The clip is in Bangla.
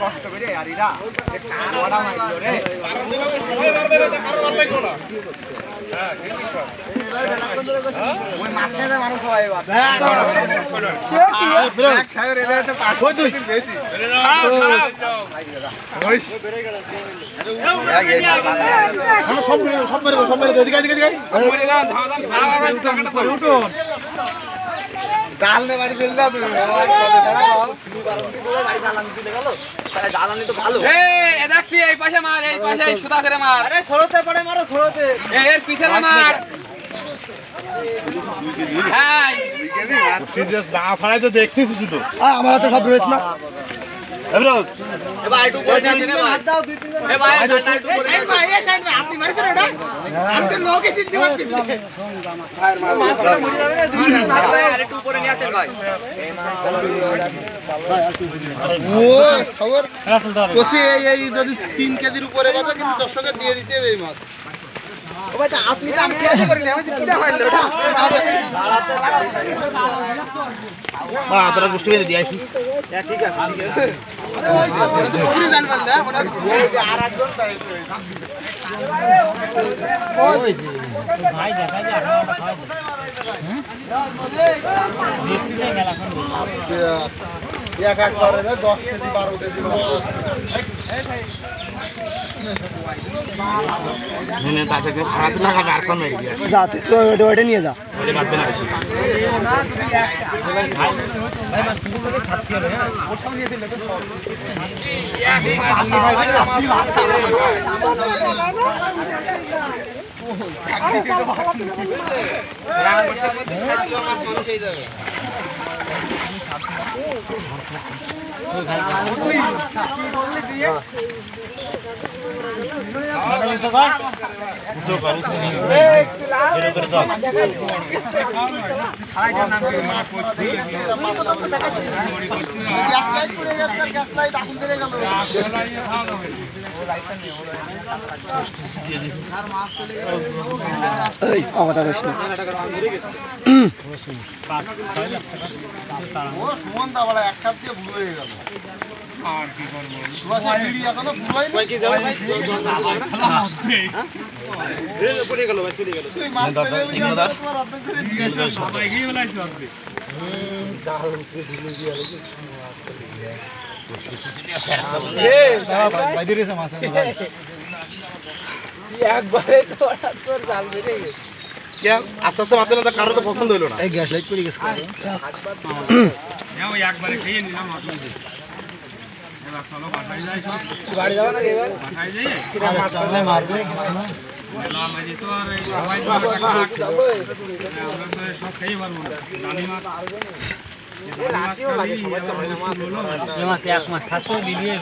কষ্ট করে আর এরা কার ওরা মাইলো রে হ্যাঁ ওই মাছ খেতে মানুষ হয় বাবা ব্রেক খায় রে এটা পাঁচ দিন বেশি ওই সব মেরে এদিকে জালনে বাড়ি দিল না তুমি জ্বালানি তো ভালো দেখছি এই পাশে মার এই পাশে সুদা করে মার আরে সরতে পড়ে মারো সরতে এর পিছনে মার হ্যাঁ না ফাড়াই তো দেখতেছি শুধু আমার তো সব রয়েছে না এবার ভাই একটু পরে যাচ্ছে না ভাই দাও দুই তিন এ ভাই সাইড ভাই এই সাইড ভাই আপনি মারছেন ওটা আমি তো লোকে চিনতে পারতেছি মাছটা মরে যাবে না দুই মিনিট ভাই আরে একটু উপরে নিয়ে আসেন ভাই ও খবর কসি এই যদি 3 কেজির উপরে বাজে কিন্তু দর্শককে দিয়ে দিতে হবে এই মাছ ও ভাই আপনি তো আমি কেজি করি না আমি কিটা ফাইল ওটা মা তোরা গুষ্টি করে দিয়ে আইছি ঠিক আছে ঠিক আছে পুরি জানবেন না ওটা আর একজন তাই ওই যে ভাই দেখা যায় আটা খাওয়া দেখতে গেল এখন এক করে 10 কেজি 12 কেজি নেনে তাকে ছাড়াতে লাগা আর কোন মেরে দিয়া যা তুই ওটা নিয়ে যা ওটা বাদ দে না বেশি ভাই মাছ গুলো থেকে ছাড়তে হবে হ্যাঁ ওটাও নিয়ে দিলে তো সব আর কি করবো পড়ে গেল ভাই চলে গেল সবাই গিয়ে বলাইছো আপনি একবারে তোর জাল বেড়ে গেছে আস্তে আস্তে মাত্র না কারো তো পছন্দ হইলো না এই গ্যাস লাইট পড়ে গেছে একবারে খেয়ে নিলাম আপনাদের এবার চলো বাসায় যাই বাড়ি যাবো না এবার বাসায় যাই মারবে মেলা মাঝে তো আর সবাই আমরা তো সব খেয়ে পারবো না দানি মাছ এক মাস থাকতে বিলিয়ে